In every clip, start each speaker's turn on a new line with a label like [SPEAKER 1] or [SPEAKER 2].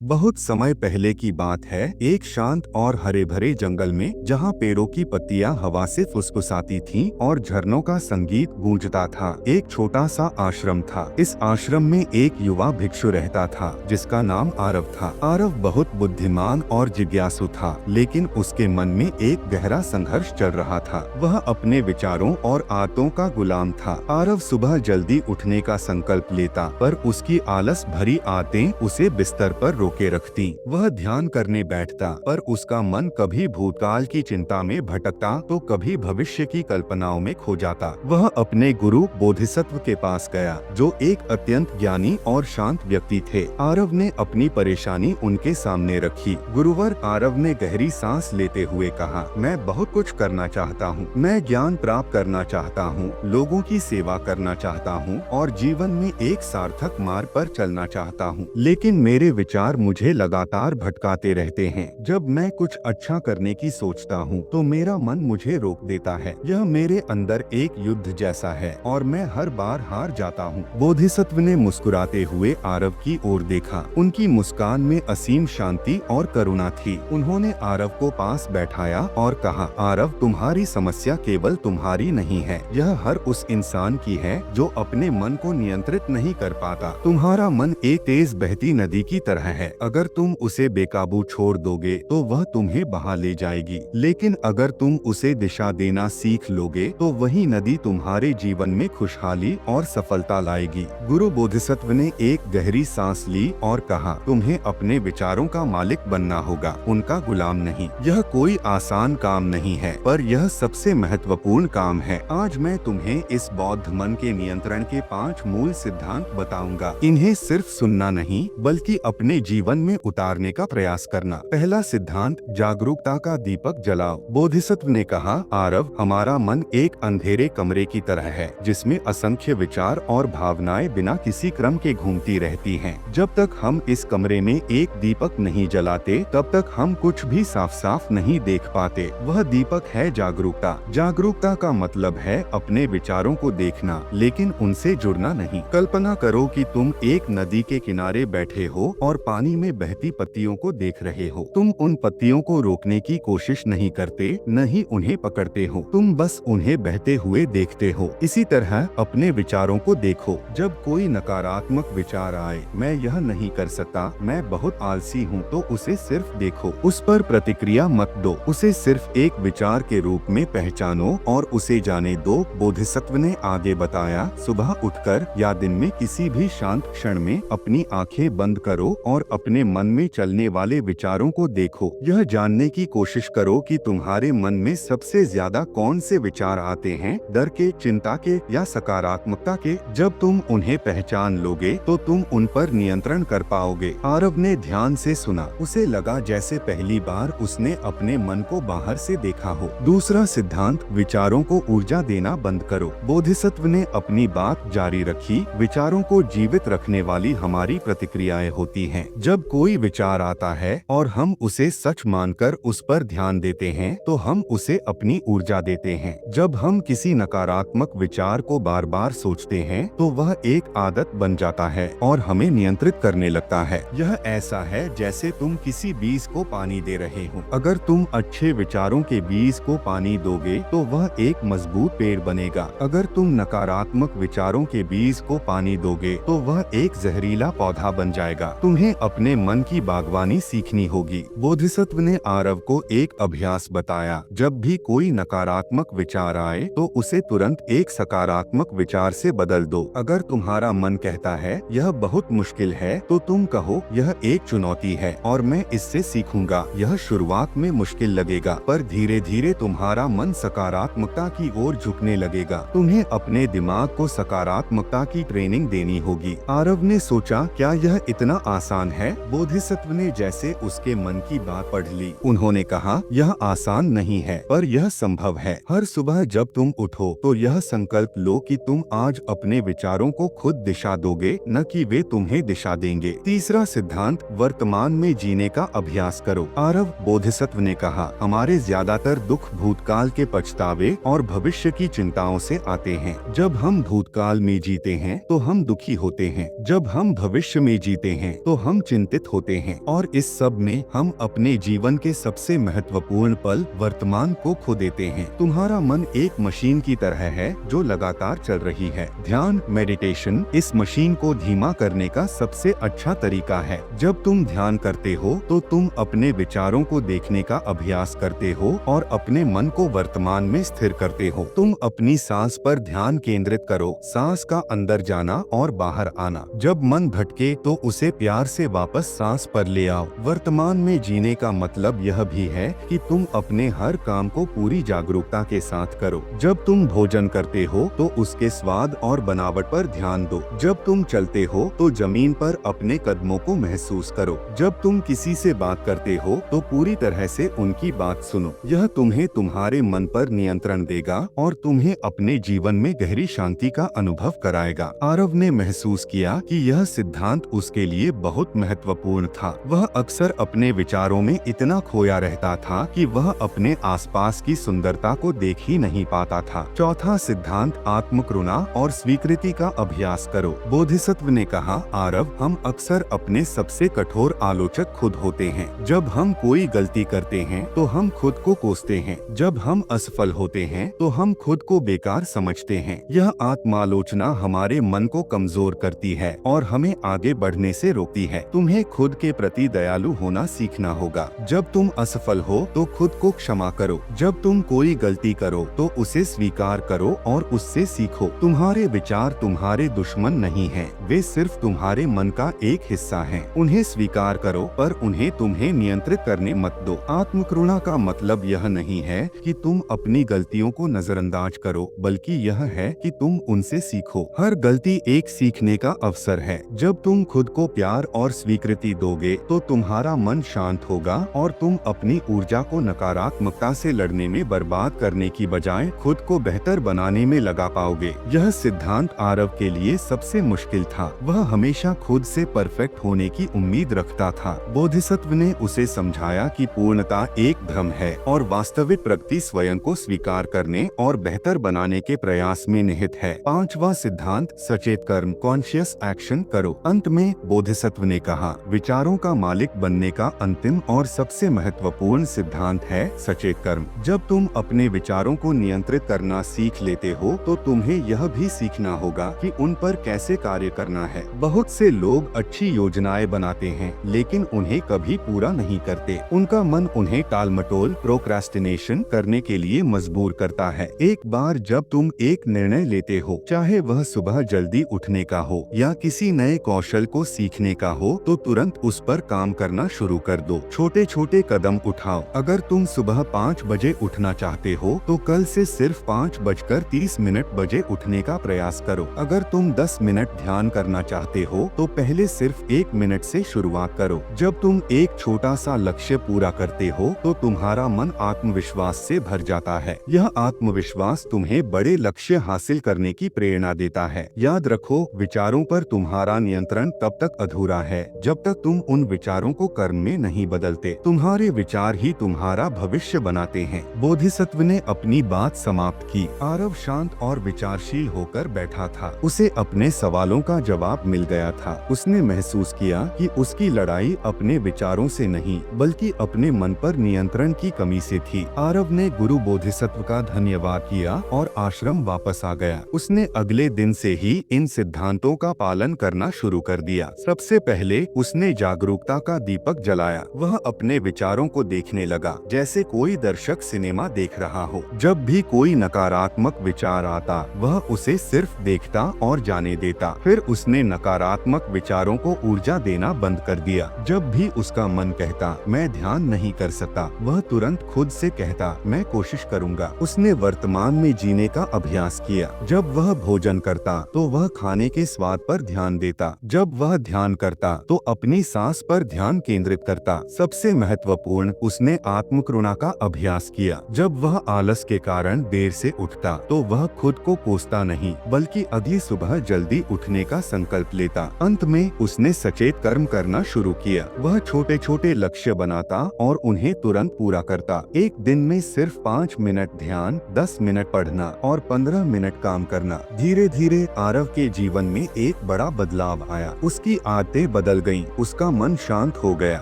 [SPEAKER 1] बहुत समय पहले की बात है। एक शांत और हरे भरे जंगल में, जहाँ पेड़ों की पत्तियां हवा से फुसफुसाती थीं और झरनों का संगीत गूंजता था, एक छोटा सा आश्रम था। इस आश्रम में एक युवा भिक्षु रहता था जिसका नाम आरव था। आरव बहुत बुद्धिमान और जिज्ञासु था, लेकिन उसके मन में एक गहरा संघर्ष चल रहा था। वह अपने विचारों और आदतों का गुलाम था। आरव सुबह जल्दी उठने का संकल्प लेता, पर उसकी आलस भरी आदतें उसे बिस्तर पर रोके रखती। वह ध्यान करने बैठता, पर उसका मन कभी भूतकाल की चिंता में भटकता तो कभी भविष्य की कल्पनाओं में खो जाता। वह अपने गुरु बोधिसत्व के पास गया, जो एक अत्यंत ज्ञानी और शांत व्यक्ति थे। आरव ने अपनी परेशानी उनके सामने रखी। गुरुवर, आरव ने गहरी सांस लेते हुए कहा, मैं बहुत कुछ करना चाहता हूँ। मैं ज्ञान प्राप्त करना चाहता हूँ, लोगों की सेवा करना चाहता हूँ और जीवन में एक सार्थक मार्ग पर चलना चाहता हूँ, लेकिन मेरे विचार मुझे लगातार भटकाते रहते हैं। जब मैं कुछ अच्छा करने की सोचता हूँ तो मेरा मन मुझे रोक देता है। यह मेरे अंदर एक युद्ध जैसा है और मैं हर बार हार जाता हूँ। बोधिसत्व ने मुस्कुराते हुए आरव की ओर देखा। उनकी मुस्कान में असीम शांति और करुणा थी। उन्होंने आरव को पास बैठाया और कहा, आरव, तुम्हारी समस्या केवल तुम्हारी नहीं है, यह हर उस इंसान की है जो अपने मन को नियंत्रित नहीं कर पाता। तुम्हारा मन एक तेज बहती नदी की तरह है। अगर तुम उसे बेकाबू छोड़ दोगे तो वह तुम्हें बहा ले जाएगी, लेकिन अगर तुम उसे दिशा देना सीख लोगे तो वही नदी तुम्हारे जीवन में खुशहाली और सफलता लाएगी। गुरु बोधिसत्व ने एक गहरी सांस ली और कहा, तुम्हें अपने विचारों का मालिक बनना होगा, उनका गुलाम नहीं। यह कोई आसान काम नहीं है, पर यह सबसे महत्वपूर्ण काम है। आज मैं तुम्हें इस बौद्ध मन के नियंत्रण के 5 मूल सिद्धांत बताऊंगा। इन्हें सिर्फ सुनना नहीं, बल्कि अपने जीवन में उतारने का प्रयास करना। पहला सिद्धांत, जागरूकता का दीपक जलाओ। बोधिसत्व ने कहा, आरव, हमारा मन एक अंधेरे कमरे की तरह है, जिसमें असंख्य विचार और भावनाएं बिना किसी क्रम के घूमती रहती हैं। जब तक हम इस कमरे में एक दीपक नहीं जलाते, तब तक हम कुछ भी साफ साफ नहीं देख पाते। वह दीपक है जागरूकता। जागरूकता का मतलब है अपने विचारों को देखना, लेकिन उनसे जुड़ना नहीं। कल्पना करो कि तुम एक नदी के किनारे बैठे हो और पानी में बहती पत्तियों को देख रहे हो। तुम उन पत्तियों को रोकने की कोशिश नहीं करते, न ही उन्हें पकड़ते हो, तुम बस उन्हें बहते हुए देखते हो। इसी तरह अपने विचारों को देखो। जब कोई नकारात्मक विचार आए, मैं यह नहीं कर सकता, मैं बहुत आलसी हूँ, तो उसे सिर्फ देखो, उस पर प्रतिक्रिया मत दो, उसे सिर्फ एक विचार के रूप में पहचानो और उसे जाने दो। बोधिसत्व ने आगे बताया, सुबह उठकर या दिन में किसी भी शांत क्षण में अपनी आंखें बंद करो और अपने मन में चलने वाले विचारों को देखो। यह जानने की कोशिश करो कि तुम्हारे मन में सबसे ज्यादा कौन से विचार आते हैं, डर के, चिंता के या सकारात्मकता के। जब तुम उन्हें पहचान लोगे तो तुम उन पर नियंत्रण कर पाओगे। आरव ने ध्यान से सुना। उसे लगा जैसे पहली बार उसने अपने मन को बाहर से देखा हो। दूसरा सिद्धांत, विचारों को ऊर्जा देना बंद करो। बोधिसत्व ने अपनी बात जारी रखी, विचारों को जीवित रखने वाली हमारी प्रतिक्रियाएं होती हैं। जब कोई विचार आता है और हम उसे सच मानकर उस पर ध्यान देते हैं, तो हम उसे अपनी ऊर्जा देते हैं। जब हम किसी नकारात्मक विचार को बार बार सोचते हैं, तो वह एक आदत बन जाता है और हमें नियंत्रित करने लगता है। यह ऐसा है जैसे तुम किसी बीज को पानी दे रहे हो। अगर तुम अच्छे विचारों के बीज को पानी दोगे तो वह एक मजबूत पेड़ बनेगा। अगर तुम नकारात्मक विचारों के बीज को पानी दोगे तो वह एक जहरीला पौधा बन जाएगा। तुम्हें अपने मन की बागवानी सीखनी होगी। बोधिसत्व ने आरव को एक अभ्यास बताया। जब भी कोई नकारात्मक विचार आए तो उसे तुरंत एक सकारात्मक विचार से बदल दो। अगर तुम्हारा मन कहता है यह बहुत मुश्किल है, तो तुम कहो यह एक चुनौती है और मैं इससे सीखूंगा। यह शुरुआत में मुश्किल लगेगा, पर धीरे धीरे तुम्हारा मन सकारात्मकता की ओर झुकने लगेगा। तुम्हें अपने दिमाग को सकारात्मकता की ट्रेनिंग देनी होगी। आरव ने सोचा, क्या यह इतना आसान है? बोधिसत्व ने जैसे उसके मन की बात पढ़ ली। उन्होंने कहा, यह आसान नहीं है, पर यह संभव है। हर सुबह जब तुम उठो तो यह संकल्प लो कि तुम आज अपने विचारों को खुद दिशा दोगे, न कि वे तुम्हें दिशा देंगे। तीसरा सिद्धांत, वर्तमान में जीने का अभ्यास करो। आरव, बोधिसत्व ने कहा, हमारे ज्यादातर दुख भूतकाल के पछतावे और भविष्य की चिंताओं से आते हैं। जब हम भूतकाल में जीते हैं तो हम दुखी होते हैं। जब हम भविष्य में जीते हैं तो हम चिंतित होते हैं और इस सब में हम अपने जीवन के सबसे महत्वपूर्ण पल वर्तमान को खो देते हैं। तुम्हारा मन एक मशीन की तरह है जो लगातार चल रही है। ध्यान मेडिटेशन इस मशीन को धीमा करने का सबसे अच्छा तरीका है। जब तुम ध्यान करते हो तो तुम अपने विचारों को देखने का अभ्यास करते हो और अपने मन को वर्तमान में स्थिर करते हो। तुम अपनी सांस पर ध्यान केंद्रित करो, सांस का अंदर जाना और बाहर आना। जब मन भटके तो उसे प्यार से वापस सांस पर ले आओ। वर्तमान में जीने का मतलब यह भी है कि तुम अपने हर काम को पूरी जागरूकता के साथ करो। जब तुम भोजन करते हो तो उसके स्वाद और बनावट पर ध्यान दो। जब तुम चलते हो तो जमीन पर अपने कदमों को महसूस करो। जब तुम किसी से बात करते हो तो पूरी तरह से उनकी बात सुनो। यह तुम्हें तुम्हारे मन पर नियंत्रण देगा और तुम्हें अपने जीवन में गहरी शांति का अनुभव कराएगा। आरव ने महसूस किया कि यह सिद्धांत उसके लिए बहुत महत्वपूर्ण था। वह अक्सर अपने विचारों में इतना खोया रहता था कि वह अपने आसपास की सुंदरता को देख ही नहीं पाता था। चौथा सिद्धांत आत्मकरुणा और स्वीकृति का अभ्यास करो। बोधिसत्व ने कहा, आरव, हम अक्सर अपने सबसे कठोर आलोचक खुद होते हैं। जब हम कोई गलती करते हैं तो हम खुद को कोसते हैं। जब हम असफल होते हैं तो हम खुद को बेकार समझते हैं। यह आत्मालोचना हमारे मन को कमजोर करती है और हमें आगे बढ़ने से रोकती है। तुम्हें खुद के प्रति दयालु होना सीखना होगा। जब तुम असफल हो तो खुद को क्षमा करो। जब तुम कोई गलती करो तो उसे स्वीकार करो और उससे सीखो। तुम्हारे विचार तुम्हारे दुश्मन नहीं हैं, वे सिर्फ तुम्हारे मन का एक हिस्सा हैं। उन्हें स्वीकार करो पर उन्हें तुम्हें नियंत्रित करने मत दो। आत्मकरुणा का मतलब यह नहीं है कि तुम अपनी गलतियों को नजरअंदाज करो, बल्कि यह है कि तुम उनसे सीखो। हर गलती एक सीखने का अवसर है। जब तुम खुद को प्यार और स्वीकृति दोगे तो तुम्हारा मन शांत होगा और तुम अपनी ऊर्जा को नकारात्मकता से लड़ने में बर्बाद करने की बजाय खुद को बेहतर बनाने में लगा पाओगे। यह सिद्धांत आरव के लिए सबसे मुश्किल था। वह हमेशा खुद से परफेक्ट होने की उम्मीद रखता था। बोधिसत्व ने उसे समझाया कि पूर्णता एक भ्रम है और वास्तविक प्रगति स्वयं को स्वीकार करने और बेहतर बनाने के प्रयास में निहित है। पांचवा सिद्धांत सचेत कर्म, कॉन्शियस एक्शन करो। अंत में बोधिसत्व ने कहा, विचारों का मालिक बनने का अंतिम और सबसे महत्वपूर्ण सिद्धांत है सचेत कर्म। जब तुम अपने विचारों को नियंत्रित करना सीख लेते हो तो तुम्हें यह भी सीखना होगा कि उन पर कैसे कार्य करना है। बहुत से लोग अच्छी योजनाएं बनाते हैं लेकिन उन्हें कभी पूरा नहीं करते। उनका मन उन्हें टालमटोल, प्रोक्रास्टिनेशन करने के लिए मजबूर करता है। एक बार जब तुम एक निर्णय लेते हो, चाहे वह सुबह जल्दी उठने का हो या किसी नए कौशल को सीखने का हो, तो तुरंत उस पर काम करना शुरू कर दो। छोटे छोटे कदम उठाओ। अगर तुम सुबह 5 बजे उठना चाहते हो तो कल से सिर्फ 5:30 बजे उठने का प्रयास करो। अगर तुम 10 मिनट ध्यान करना चाहते हो तो पहले सिर्फ 1 मिनट से शुरुआत करो। जब तुम एक छोटा सा लक्ष्य पूरा करते हो तो तुम्हारा मन आत्मविश्वास से भर जाता है। यह आत्मविश्वास तुम्हें बड़े लक्ष्य हासिल करने की प्रेरणा देता है। याद रखो, विचारों पर तुम्हारा नियंत्रण तब तक अधूरा है जब तक तुम उन विचारों को कर्म में नहीं बदलते। तुम्हारे विचार ही तुम्हारा भविष्य बनाते हैं। बोधिसत्व ने अपनी बात समाप्त की। आरव शांत और विचारशील होकर बैठा था। उसे अपने सवालों का जवाब मिल गया था। उसने महसूस किया कि उसकी लड़ाई अपने विचारों से नहीं बल्कि अपने मन पर नियंत्रण की कमी से थी। आरव ने गुरु बोधिसत्व का धन्यवाद किया और आश्रम वापस आ गया। उसने अगले दिन से ही इन सिद्धांतों का पालन करना शुरू कर दिया। सबसे पहले उसने जागरूकता का दीपक जलाया। वह अपने विचारों को देखने लगा जैसे कोई दर्शक सिनेमा देख रहा हो। जब भी कोई नकारात्मक विचार आता, वह उसे सिर्फ देखता और जाने देता। फिर उसने नकारात्मक विचारों को ऊर्जा देना बंद कर दिया। जब भी उसका मन कहता, मैं ध्यान नहीं कर सकता, वह तुरंत खुद से कहता, मैं कोशिश करूंगा। उसने वर्तमान में जीने का अभ्यास किया। जब वह भोजन करता तो वह खाने के स्वाद पर ध्यान देता। जब वह ध्यान करता तो अपनी सांस पर ध्यान केंद्रित करता। सबसे महत्वपूर्ण, उसने आत्मकरुणा का अभ्यास किया। जब वह आलस के कारण देर से उठता तो वह खुद को कोसता नहीं बल्कि अगली सुबह जल्दी उठने का संकल्प लेता। अंत में उसने सचेत कर्म करना शुरू किया। वह छोटे छोटे लक्ष्य बनाता और उन्हें तुरंत पूरा करता। एक दिन में सिर्फ 5 मिनट ध्यान, 10 मिनट पढ़ना और 15 मिनट काम करना। धीरे धीरे आरव के जीवन में एक बड़ा बदलाव आया। उसकी आदतें बदल बदल गईं। उसका मन शांत हो गया।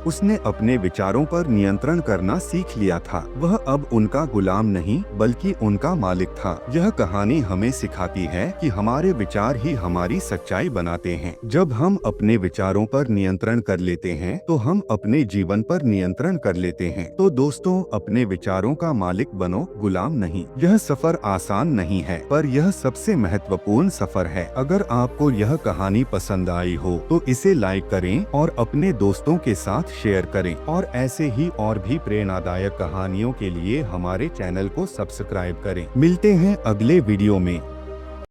[SPEAKER 1] उसने अपने विचारों पर नियंत्रण करना सीख लिया था। वह अब उनका गुलाम नहीं बल्कि उनका मालिक था। यह कहानी हमें सिखाती है कि हमारे विचार ही हमारी सच्चाई बनाते हैं। जब हम अपने विचारों पर नियंत्रण कर लेते हैं तो हम अपने जीवन पर नियंत्रण कर लेते हैं। तो दोस्तों, अपने विचारों का मालिक बनो, गुलाम नहीं। यह सफर आसान नहीं है, पर यह सबसे महत्वपूर्ण सफर है। अगर आपको यह कहानी पसंद आई हो तो इसे लाइक करें और अपने दोस्तों के साथ शेयर करें। और ऐसे ही और भी प्रेरणादायक कहानियों के लिए हमारे चैनल को सब्सक्राइब करें। मिलते हैं अगले वीडियो में।